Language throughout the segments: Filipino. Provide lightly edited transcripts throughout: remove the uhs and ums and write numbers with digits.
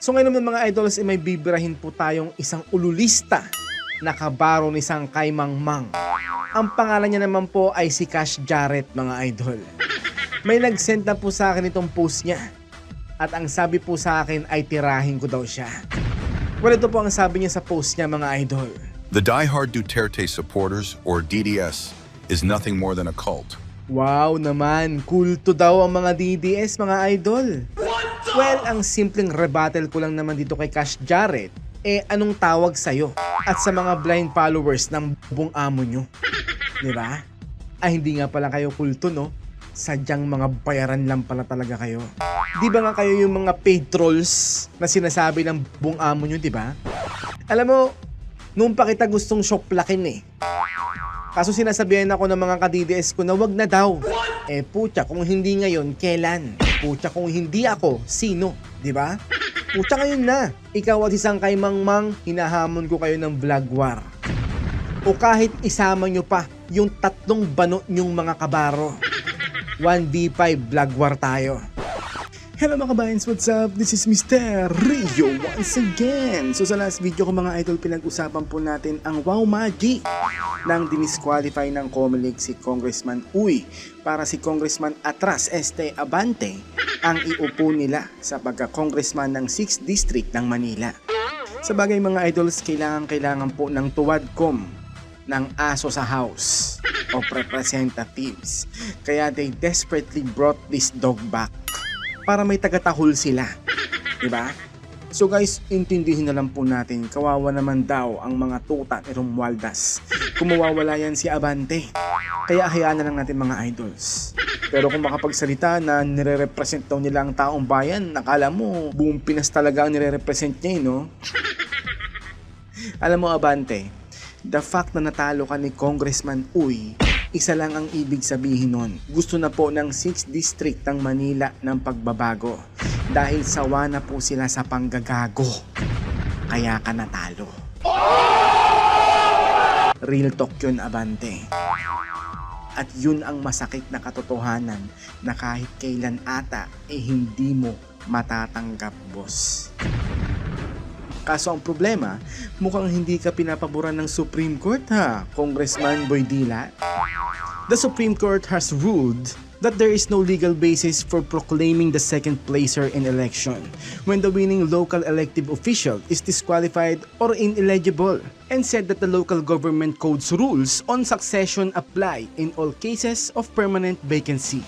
So ngayon naman mga idols, may bibirahin po tayong isang ululista na kabaro ni Sangkay Mangmang. Ang pangalan niya naman po ay si Cash Jarrett mga idol. May nag-send na po sa akin itong post niya. At ang sabi po sa akin ay tirahin ko daw siya. Well, ito po ang sabi niya sa post niya mga idol. The die-hard Duterte supporters, or DDS, is nothing more than a cult. Wow naman, kulto daw ang mga DDS mga idol. Well, ang simpleng rebuttal ko lang naman dito kay Cash Jarrett, anong tawag sa'yo at sa mga blind followers ng buong amo nyo? Diba? Hindi nga pala kayo kulto, no? Sadyang mga bayaran lang pala talaga kayo. Di ba nga kayo yung mga paid trolls na sinasabi ng buong amo nyo, diba? Alam mo, noon pa kita gustong shoplakin Kaso sinasabihan ako ng mga ka-DDS ko na wag na daw. Putya, kung hindi ngayon, kailan? Putya, kung hindi ako, sino? Diba? Putya, ngayon na. Ikaw at si Sangkay Mangmang, hinahamon ko kayo ng vlog war. O kahit isama nyo pa yung 3 banot nyong mga kabaro. 1v5 vlog war tayo. Hello mga kabayans, what's up? This is Mr. Rio once again. So sa last video ko mga idol, pinag-usapan po natin ang wow magic nang dinisqualify ng COMELEC si Congressman Uy para si Congressman Atras Abante ang iupo nila sa pagka-congressman ng 6th District ng Manila. Sa bagay mga idols, kailangan po ng tuwadkom ng aso sa House of Representatives. Kaya they desperately brought this dog back para may tagatahol sila. Diba? So guys, intindihin na lang po natin, kawawa naman daw ang mga tuta ni Romualdez. Kung mawawala yan si Abante. Kaya hayaan na lang natin mga idols. Pero kung makapagsalita na nire-represent daw nila ang taong bayan, nakala mo buong Pinas talaga ang nire-represent niya, no? Alam mo Abante, the fact na natalo ka ni Congressman Uy, isa lang ang ibig sabihin nun. Gusto na po ng 6th District ng Manila ng pagbabago. Dahil sawa na po sila sa panggagago. Kaya ka natalo. Real talk yun, Abante. At yun ang masakit na katotohanan na kahit kailan ata hindi mo matatanggap, boss. Kaso ang problema, mukhang hindi ka pinapaboran ng Supreme Court Congressman Boydila. The Supreme Court has ruled that there is no legal basis for proclaiming the second placer in election when the winning local elective official is disqualified or ineligible, and said that the local government code's rules on succession apply in all cases of permanent vacancy.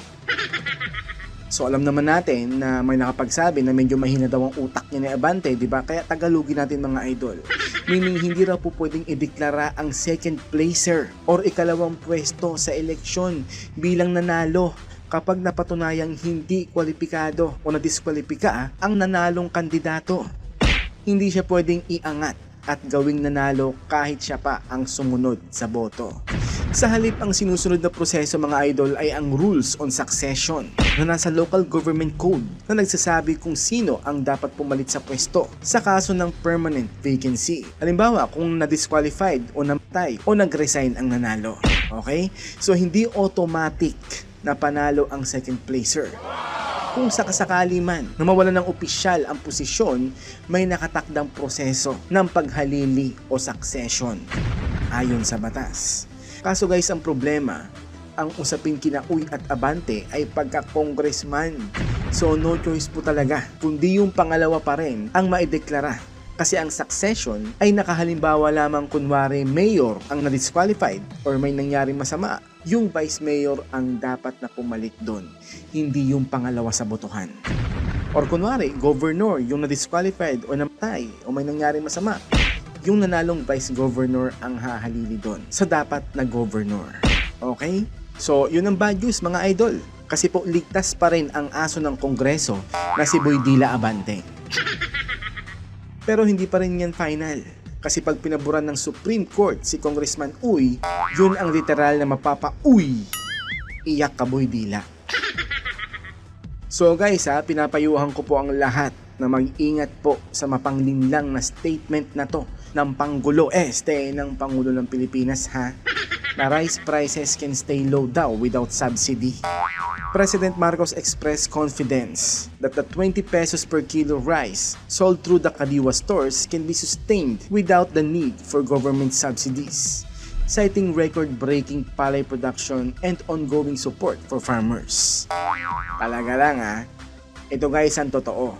So alam naman natin na may nakapagsabi na medyo mahina daw ang utak niya ni Abante, di ba? Kaya tagalugin natin mga idol. Meaning hindi raw po pwedeng ideklara ang second placer or ikalawang pwesto sa eleksyon bilang nanalo kapag napatunayang hindi kwalipikado o nadiskwalipika ang nanalong kandidato. Hindi siya pwedeng iangat at gawing nanalo kahit siya pa ang sumunod sa boto. Sa halip, ang sinusunod na proseso mga idol ay ang rules on succession na nasa local government code na nagsasabi kung sino ang dapat pumalit sa pwesto sa kaso ng permanent vacancy. Halimbawa, kung na-disqualified o namatay o nag-resign ang nanalo. Okay? So hindi automatic na panalo ang second placer. Kung sakasakali man na mawala ng opisyal ang posisyon, may nakatakdang proseso ng paghalili o succession ayon sa batas. Kaso guys, ang problema, ang usapin kina Uy at Abante ay pagka-congressman. So no choice po talaga, kundi yung pangalawa pa rin ang maideklara. Kasi ang succession ay nakahalimbawa lamang kunwari mayor ang na-disqualified or may nangyaring masama. Yung vice mayor ang dapat na pumalit doon, hindi yung pangalawa sa botohan. Or kunwari, governor yung na-disqualified o namatay o may nangyaring masama. Yung nanalong vice governor ang hahalili doon sa dapat na governor. Okay? So, yun ang bad news mga idol. Kasi po ligtas pa rin ang aso ng Kongreso na si Boydila Abante. Pero hindi pa rin yan final. Kasi pag pinaburan ng Supreme Court si Congressman Uy, yun ang literal na mapapa-uy. Iyak ka Boydila. So guys pinapayuhan ko po ang lahat na mag-ingat po sa mapanglinlang na statement na to ng Pangulo ng Pangulo ng Pilipinas na rice prices can stay low daw without subsidy. President Marcos expressed confidence that the 20 pesos per kilo rice sold through the Kadiwa stores can be sustained without the need for government subsidies, citing record-breaking palay production and ongoing support for farmers. Talaga lang ito guys ang totoo.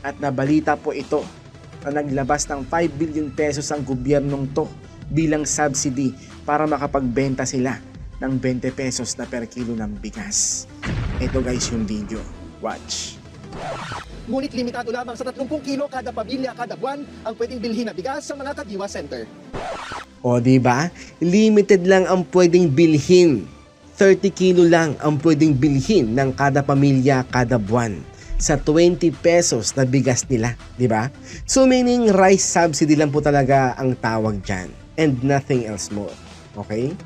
At nabalita po ito na naglabas ng 5 billion pesos ang gobyernong to bilang subsidy para makapagbenta sila ng 20 pesos na per kilo ng bigas. Ito guys yung video. Watch. Ngunit limitado lamang sa 30 kilo kada pamilya kada buwan ang pwedeng bilhin na bigas sa mga Kadiwa Center. O diba? Limited lang ang pwedeng bilhin. 30 kilo lang ang pwedeng bilhin ng kada pamilya kada buwan sa 20 pesos na bigas nila, diba? So meaning rice subsidy lang po talaga ang tawag dyan and nothing else more. Okay?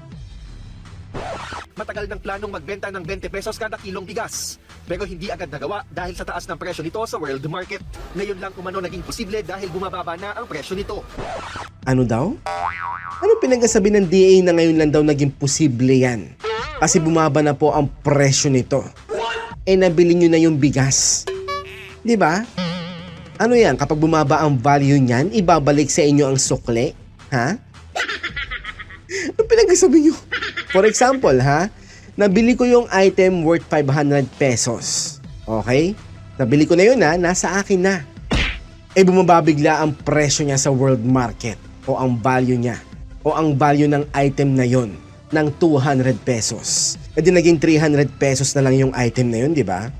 Matagal ng planong magbenta ng 20 pesos kada kilong bigas. Pero hindi agad nagawa dahil sa taas ng presyo nito sa world market. Ngayon lang umano naging posible dahil bumababa na ang presyo nito. Ano daw? Ano pinagsasabi ng DA na ngayon lang daw naging posible yan? Kasi bumaba na po ang presyo nito. Nabili nyo na yung bigas. Di ba? Ano yan? Kapag bumaba ang value niyan, ibabalik sa inyo ang sukle? Ha? Ano pinagsasabi nyo? For example, nabili ko yung item worth 500 pesos. Okay? Nabili ko na yun nasa akin na. Bumaba bigla ang presyo niya sa world market o ang value niya o ang value ng item na yon ng 200 pesos. Di naging 300 pesos na lang yung item na yun, di ba?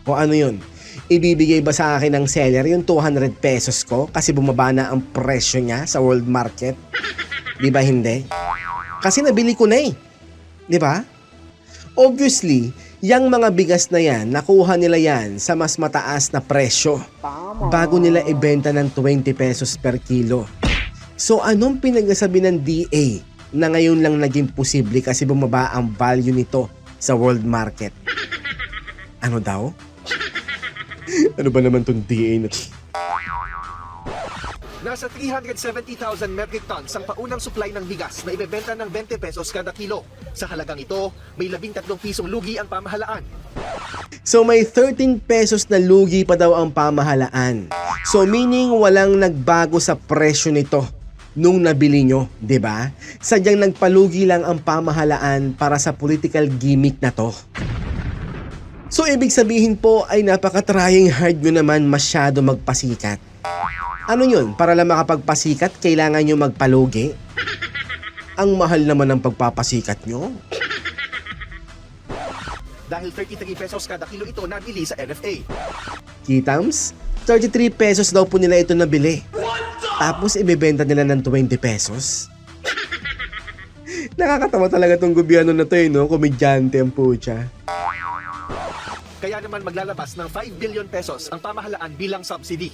O ano yun? Ibibigay ba sa akin ng seller yung 200 pesos ko kasi bumaba na ang presyo niya sa world market? Di ba hindi? Kasi nabili ko na Di ba? Obviously, yung mga bigas na yan, nakuha nila yan sa mas mataas na presyo bago nila ibenta ng 20 pesos per kilo. So anong pinagsasabi ng DA na ngayon lang naging posible kasi bumaba ang value nito sa world market? Ano daw? Ano ba naman tong DA na Nasa 370,000 metric tons ang paunang supply ng bigas na ibebenta ng 20 pesos kada kilo. Sa halagang ito, may 13 pisong lugi ang pamahalaan. So may 13 pesos na lugi pa daw ang pamahalaan. So meaning walang nagbago sa presyo nito nung nabili nyo, 'di ba? Sadyang nagpalugi lang ang pamahalaan para sa political gimmick na to. So ibig sabihin po ay napaka-trying hard nyo naman masyado magpasikat. Ano yun? Para lang makapagpasikat, kailangan nyo magpalugi? Ang mahal naman ng pagpapasikat nyo. Dahil 33 pesos kada kilo ito nabili sa NFA. Kitams? 33 pesos daw po nila ito nabili. Tapos ibebenta nila ng 20 pesos? Nakakatawa talaga tong gobyerno na to no? Komedyante ang pucha. Kaya naman maglalabas ng 5 billion pesos ang pamahalaan bilang subsidy.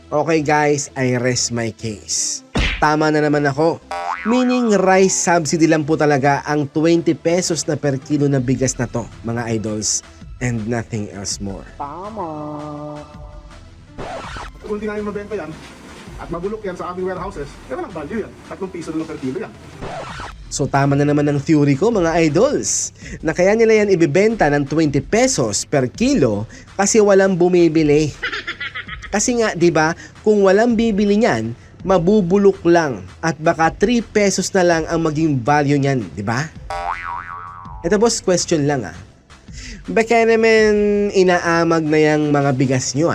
Okay guys, I rest my case. Tama na naman ako. Meaning rice subsidy lang po talaga ang 20 pesos na per kilo na bigas na to, mga idols, and nothing else more. Kung di namin mabenta yan at mabulok yan sa aming warehouses, walang value yan. 3 piso na per kilo yan. So tama na naman ang theory ko mga idols, na kaya nila yan ibibenta ng 20 pesos per kilo kasi walang bumibili. Kasi nga, 'di ba, kung walang bibili niyan, mabubulok lang at baka 3 pesos na lang ang maging value niyan, 'di ba? Ito boss, question lang Baka naman inaamag na yung mga bigas nyo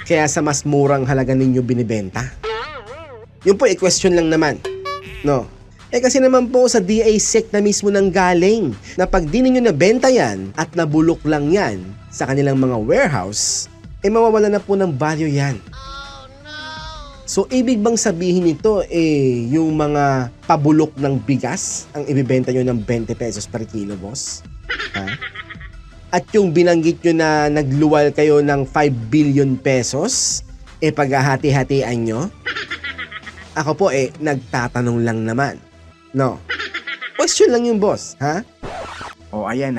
kaya sa mas murang halaga ninyo binibenta? Yun po, question lang naman. No? Kasi naman po sa DA SEC na mismo nang galing na pag di ninyo nabenta yan at nabulok lang yan sa kanilang mga warehouse, mawawala na po ng value yan. So, ibig bang sabihin nito, yung mga pabulok ng bigas ang ibibenta nyo ng 20 pesos per kilo, boss? At yung binanggit nyo na nagluwal kayo ng 5 billion pesos, paghahati-hatian nyo? Ako po, nagtatanong lang naman. No? Question lang yung boss, O ayan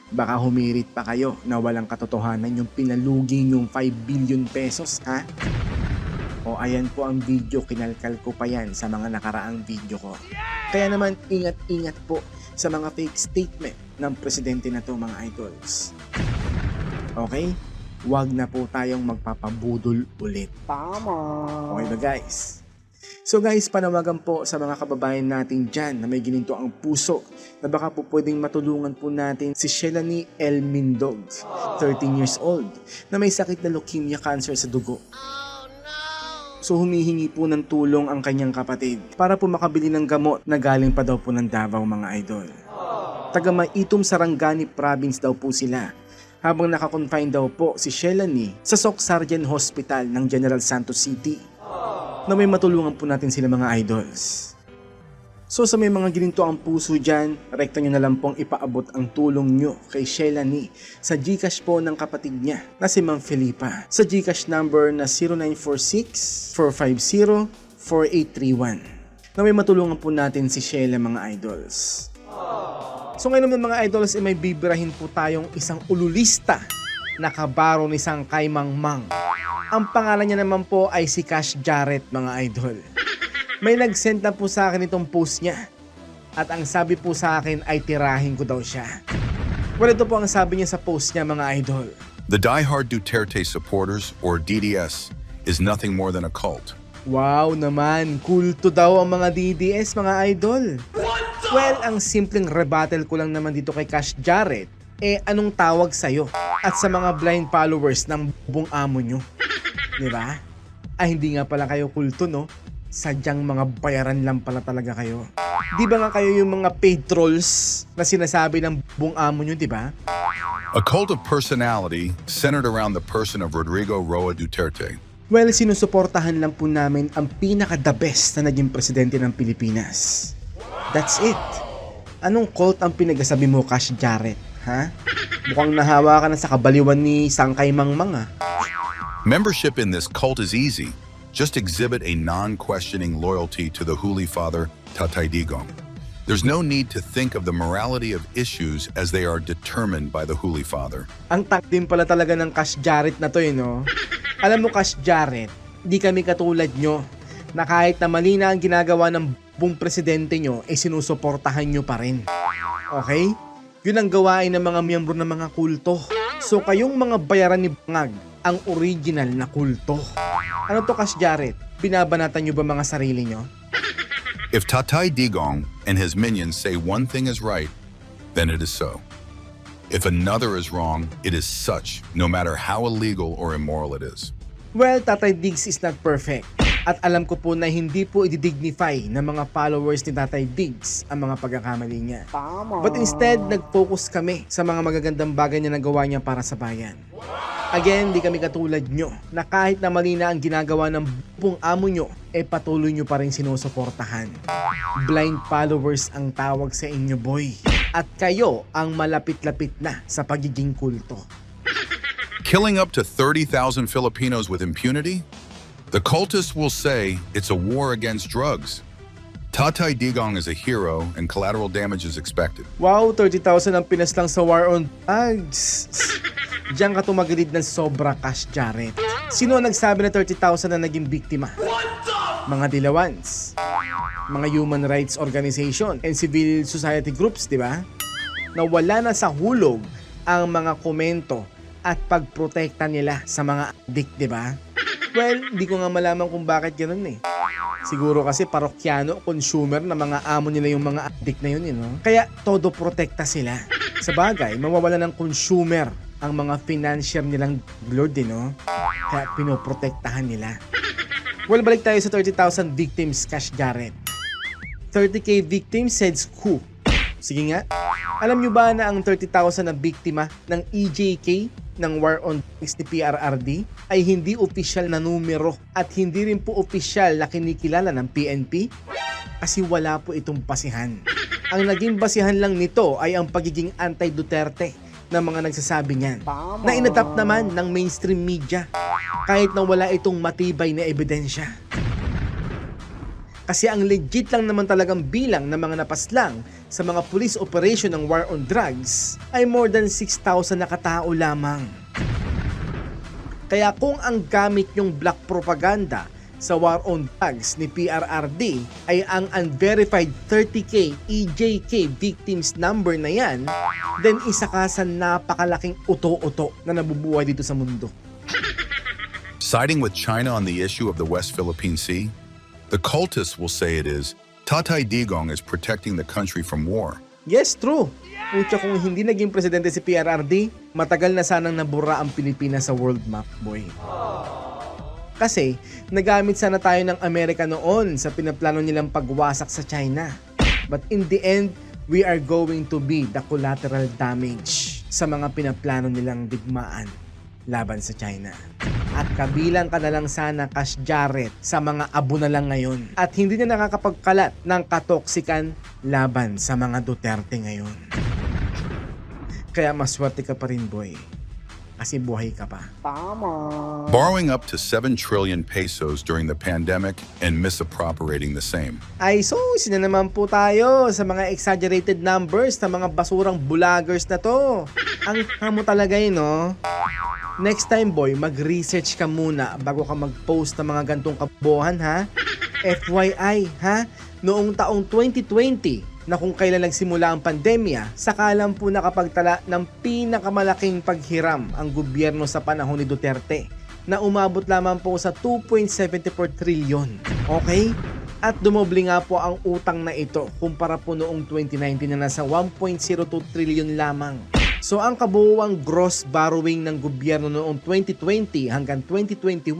baka humirit pa kayo na walang katotohanan yung pinalugi yung 5 billion pesos, O ayan po ang video, kinalkal ko pa yan sa mga nakaraang video ko. Kaya naman ingat-ingat po sa mga fake statement ng presidente na to mga idols. Okay? Huwag na po tayong magpapabudol ulit. Okay ba guys? So guys, panawagan po sa mga kababayan natin dyan na may gininto ang puso na baka po pwedeng matulungan po natin si Shelanie L. Mindog, 13 years old, na may sakit na leukemia cancer sa dugo. So humihingi po ng tulong ang kanyang kapatid para po makabili ng gamot na galing pa daw po ng Davao mga idol. Taga Maitom, Sarangani Province daw po sila. Habang nakakonfine daw po si Shelanie sa Soc Sargent Hospital ng General Santos City, na may matulungan po natin sila mga idols. So sa may mga gininto ang puso dyan, rekta nyo na lang pong ipaabot ang tulong nyo kay Shelanie sa Gcash po ng kapatid niya na si Ma'am Felipa sa Gcash number na 0946-450-4831 na may matulungan po natin si Sheila mga idols. So ngayon naman mga idols, may bibirahin po tayong isang ululista na kabaro ni Sangkay Mangmang. Ang pangalan niya naman po ay si Cash Jarrett mga idol. May nag-send na po sa akin itong post niya. At ang sabi po sa akin ay tirahin ko daw siya. Well, ito po ang sabi niya sa post niya mga idol. The diehard Duterte supporters, or DDS, is nothing more than a cult. Wow naman, kulto daw ang mga DDS mga idol. Well, ang simpleng rebuttal ko lang naman dito kay Cash Jarrett, anong tawag sa'yo at sa mga blind followers ng bubong amo nyo? Diba? Ay hindi nga pala kayo kulto, no? Sadyang mga bayaran lang pala talaga kayo. Di ba nga kayo yung mga paid trolls na sinasabi ng bubong amo nyo, diba? A cult of personality centered around the person of Rodrigo Roa Duterte. Well, sinusuportahan lang po namin ang pinaka-the best na naging presidente ng Pilipinas. That's it. Anong cult ang pinagasabi mo, Cash Jarrett? Ha? Mukhang nahawa ka na sa kabaliwan ni Sangkay Mangmang, ah. Membership in this cult is easy. Just exhibit a non-questioning loyalty to the Huli Father, Tatay Digong. There's no need to think of the morality of issues as they are determined by the Huli Father. Ang tak din pala talaga ng Cash Jarrett na to, no? Alam mo, Cash Jarrett, di kami katulad nyo na kahit na mali na ang ginagawa ng buong presidente nyo, sinusuportahan nyo pa rin. Okay? Yun ang gawain ng mga miyembro ng mga kulto. So kayong mga bayaran ni Bangag, ang original na kulto. Ano to, Cash Jarrett? Binabanatan nyo ba mga sarili nyo? If Tatay Digong and his minions say one thing is right, then it is so. If another is wrong, it is such, no matter how illegal or immoral it is. Well, Tatay Diggs is not perfect. At alam ko po na hindi po i-dignify ng mga followers ni Tatay Diggs ang mga pagkakamali niya. But instead, nag-focus kami sa mga magagandang bagay na nagawa niya para sa bayan. Again, di kami katulad nyo na kahit na mali na ang ginagawa ng buong amo nyo, patuloy nyo pa rin sinusuportahan. Blind followers ang tawag sa inyo, boy. At kayo ang malapit-lapit na sa pagiging kulto. Killing up to 30,000 Filipinos with impunity? The cultists will say it's a war against drugs. Tatay Digong is a hero and collateral damage is expected. Wow, 30,000 ang pinaslang sa war on drugs. Diyan ka tumagalid ng sobra, Cash Jarrett. Sino ang nagsabi na 30,000 na naging biktima? Mga dilawans, mga human rights organization and civil society groups, di ba? Na wala na sa hulog ang mga komento at pagprotekta nila sa mga addict, di ba? Well, di ko nga malaman kung bakit ganun eh. Siguro kasi parokyano, consumer na mga amo nila yung mga addict na yun, no? Kaya todo protekta sila. Sa bagay, mawawala ng consumer ang mga financier nilang lord, no? Kaya pinoprotektahan nila. Well, balik tayo sa 30,000 victims, Cash Jarrett. 30k victims, says who? Sige nga. Alam nyo ba na ang 30,000 na biktima ng EJK ng War on Drugs ni PRRD ay hindi opisyal na numero at hindi rin po opisyal na kinikilala ng PNP? Kasi wala po itong basihan. Ang naging basihan lang nito ay ang pagiging anti-Duterte ng mga nagsasabi niyan, na inadapt naman ng mainstream media kahit na wala itong matibay na ebidensya. Kasi ang legit lang naman talagang bilang ng mga napaslang sa mga police operation ng War on Drugs ay more than 6,000 na katao lamang. Kaya kung ang gamit yung black propaganda sa war on drugs ni PRRD ay ang unverified 30K EJK victims number na yan, then isa ka sa napakalaking uto-uto na nabubuhay dito sa mundo. Siding with China on the issue of the West Philippine Sea, the cultists will say it is Tatay Digong is protecting the country from war. Yes, true. Pucha, kung hindi naging presidente si PRRD, matagal na sanang nabura ang Pilipinas sa world map, boy. Kasi, nagamit sana tayo ng Amerika noon sa pinaplano nilang pagwasak sa China. But in the end, we are going to be the collateral damage sa mga pinaplano nilang digmaan laban sa China. At kabilang ka na lang sana, Cash Jarrett, sa mga abo na lang ngayon. At hindi na nakakapagkalat ng katoksikan laban sa mga Duterte ngayon. Kaya maswerte ka pa rin, boy. Kasi buhay ka pa. Borrowing up to 7 trillion pesos during the pandemic and misappropriating the same. Ay sus, na naman po tayo sa mga exaggerated numbers ng mga basurang vloggers na to. Ang hamo talaga yun, no? Next time, boy, mag-research ka muna bago ka mag-post ng mga gantong kabuhan, ha? FYI, ha? Noong taong 2020, na kung kailan nagsimula ang pandemya, saka lang po nakapagtala ng pinakamalaking paghiram ang gobyerno sa panahon ni Duterte, na umabot lamang po sa 2.74 trilyon. Okay? At dumoble nga po ang utang na ito kumpara po noong 2019 na nasa 1.02 trilyon lamang. So ang kabuuang gross borrowing ng gobyerno noong 2020 hanggang 2021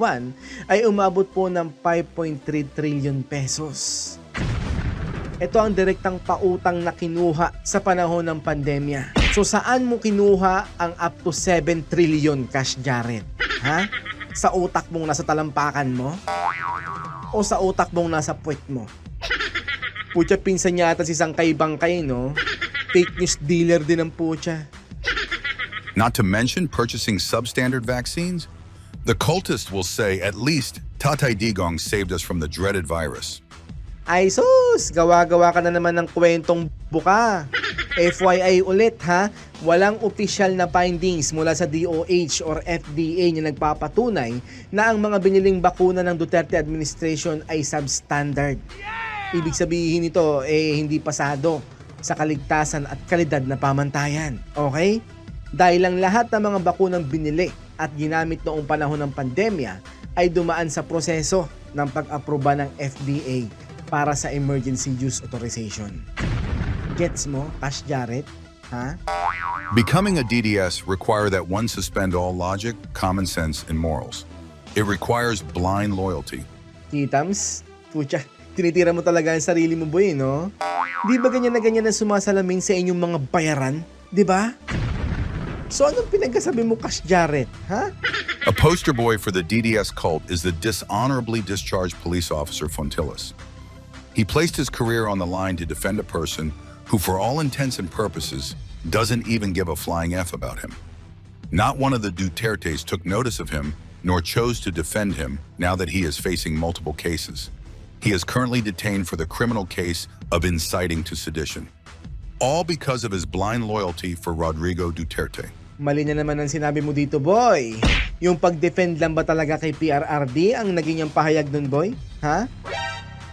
ay umabot po ng 5.3 trillion pesos. Ito ang direktang pautang na kinuha sa panahon ng pandemya. So saan mo kinuha ang up to 7 trillion, Cash Jarrett? Ha? Sa utak mong nasa talampakan mo? O sa utak mong nasa puwet mo? Pucha, pinsan niya ata si Sangkay Bangkay, no? Fake news dealer din ang pucha. Not to mention purchasing substandard vaccines. The cultists will say at least Tatay Digong saved us from the dreaded virus. Ay sus, gawa-gawa ka na naman ng kwentong buka. FYI ulit, ha, walang opisyal na findings mula sa DOH or FDA na nagpapatunay na ang mga biniling bakuna ng Duterte administration ay substandard. Ibig sabihin nito, hindi pasado sa kaligtasan at kalidad na pamantayan. Okay? Dahil ang lahat ng mga bakunang binili at ginamit noong panahon ng pandemya ay dumaan sa proseso ng pag-aproba ng FDA para sa emergency use authorization. Gets mo, Cash Jarrett? Ha? Becoming a DDS require that one suspend all logic, common sense, and morals. It requires blind loyalty. Kitams? Pucha, tinitira mo talaga ang sarili mo, boy, no? Di ba ganyan na sumasalamin sa inyong mga bayaran? Di ba? So anong pinagkasabi mo, Cash Jarrett? Ha? A poster boy for the DDS cult is the dishonorably discharged police officer Fontillas. He placed his career on the line to defend a person who, for all intents and purposes, doesn't even give a flying F about him. Not one of the Dutertes took notice of him, nor chose to defend him now that he is facing multiple cases. He is currently detained for the criminal case of inciting to sedition. All because of his blind loyalty for Rodrigo Duterte. Mali na naman ang sinabi mo dito, boy. Yung pag-defend lang ba talaga kay PRRD ang naging yung pahayag nun, boy? Ha?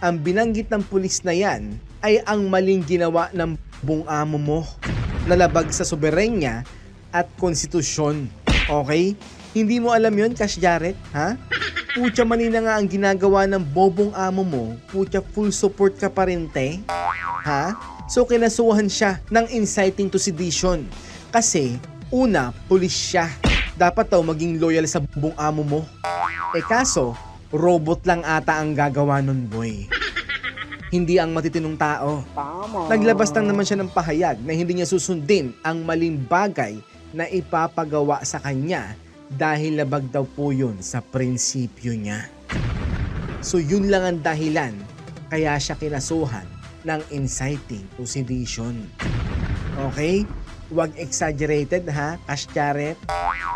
Ang binanggit ng pulis na yan ay ang maling ginawa ng buong amo mo na labag sa soberenya at konstitusyon. Okay? Hindi mo alam yon, Cash Jarrett? Ha? Pucha, mali na nga ang ginagawa ng bobong amo mo. Pucha, full support ka pa rin, te. Ha? So, kinasuhan siya ng inciting to sedition. Kasi, una, pulis siya. Dapat daw maging loyal sa buong amo mo. Kaso, robot lang ata ang gagawa nun, boy. Hindi ang matitinong tao. Naglabas lang naman siya ng pahayag na hindi niya susundin ang maling bagay na ipapagawa sa kanya dahil labag daw po yun sa prinsipyo niya. So yun lang ang dahilan kaya siya kinasuhan ng inciting to sedition. Okay? Huwag exaggerated, ha, Cash Jarrett?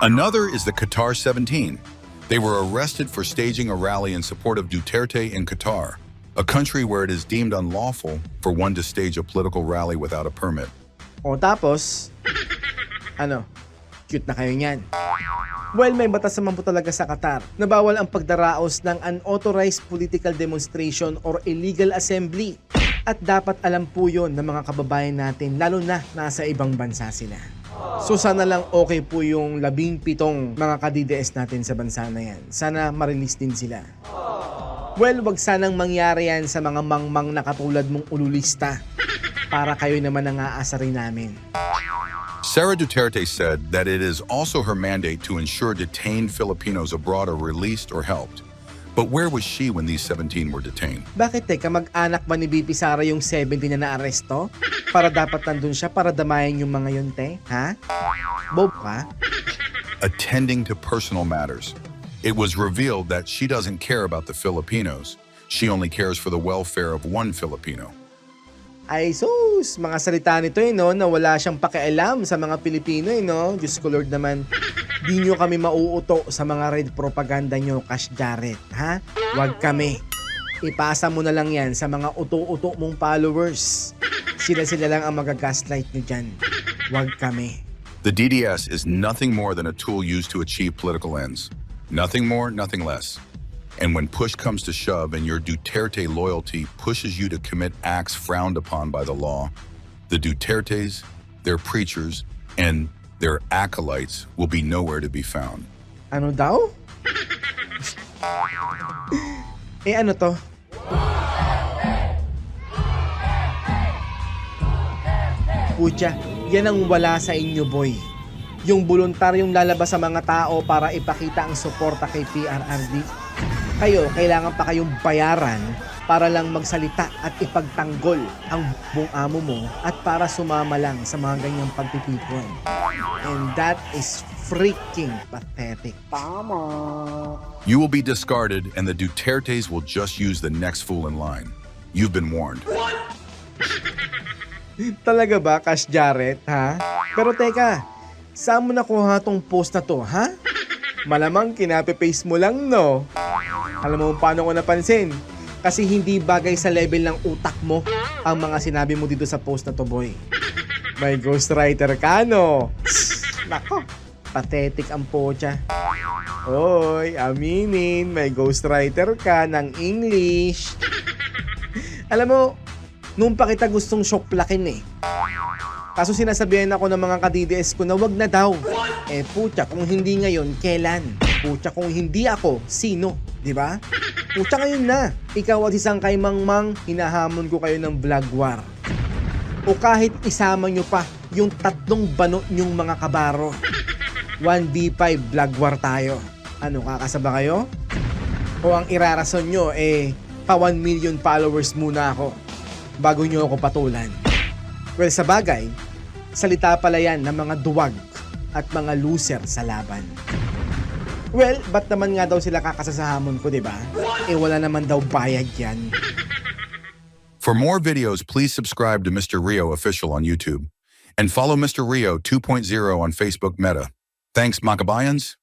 Another is the Qatar 17. They were arrested for staging a rally in support of Duterte in Qatar, a country where it is deemed unlawful for one to stage a political rally without a permit. O tapos, cute na kayo niyan. Well, may batas naman po talaga sa Qatar na bawal ang pagdaraos ng unauthorized political demonstration or illegal assembly. At dapat alam po yun ng mga kababayan natin, lalo na nasa ibang bansa sila. So sana lang okay po yung 17 mga ka-DDS natin sa bansa na yan. Sana ma-release din sila. Well, wag sanang mangyari yan sa mga mangmang na katulad mong ululista para kayo naman ang aasarin namin. Sara Duterte said that it is also her mandate to ensure detained Filipinos abroad are released or helped. But where was she when these 17 were detained? Bakit teka, mag-anak ba ni BP Sara yung 70 na naaresto? Para dapat nandun siya para damayan yung mga yun, te? Ha? Bob ka? Attending to personal matters. It was revealed that she doesn't care about the Filipinos. She only cares for the welfare of one Filipino. Ay sus, mga salita nito no, na wala siyang pakialam sa mga Pilipino no. Diyos ko Lord naman, di nyo kami mauuto sa mga red propaganda nyo, Cash Jarrett, ha? Wag kami. Ipasa mo na lang yan sa mga uto-uto mong followers. Sila lang ang magagaslight nyo dyan. Wag kami. The DDS is nothing more than a tool used to achieve political ends. Nothing more, nothing less. And when push comes to shove and your Duterte loyalty pushes you to commit acts frowned upon by the law, the Dutertes, their preachers, and their acolytes will be nowhere to be found. Ano daw? Ano to? Pucha, yan ang wala sa inyo, boy. Yung voluntaryong lalabas sa mga tao para ipakita ang suporta kay PRRD. Kayo, kailangan pa kayong bayaran para lang magsalita at ipagtanggol ang buong amo mo at para sumama lang sa mga ganyang pagtitipon. And that is freaking pathetic. You will be discarded and the Dutertes will just use the next fool in line. You've been warned. Talaga ba, Cash Jarrett, ha? Pero teka, saan mo nakuha tong post na to, ha? Malamang kinape-paste mo lang, no? Alam mo paano ko napansin? Kasi hindi bagay sa level ng utak mo ang mga sinabi mo dito sa post na to, boy. May ghostwriter ka, no? Nako, pathetic ang pocha. Hoy, aminin, may ghostwriter ka ng English. Alam mo, nung pa kita gustong shoplakin eh. Kaso sinasabihan ako ng mga ka-DDS ko na wag na daw. Pucha, kung hindi ngayon, kailan? Pucha, kung hindi ako, sino? Diba? Pucha, ngayon na. Ikaw at isang kay Mangmang, hinahamon ko kayo ng vlog war. O kahit isama nyo pa yung 3 banot nyong mga kabaro. 1v5 vlog war tayo. Ano, kakasaba kayo? O ang irarason nyo, pa 1 million followers muna ako bago nyo ako patulan. Well, sa bagay, salita pala yan ng mga duwag at mga loser sa laban. Well, ba't naman nga daw sila kakasasahamon ko, diba? Wala naman daw bayad yan. For more videos, please subscribe to Mr. Rio Official on YouTube and follow Mr. Rio 2.0 on Facebook Meta. Thanks, Makabayans.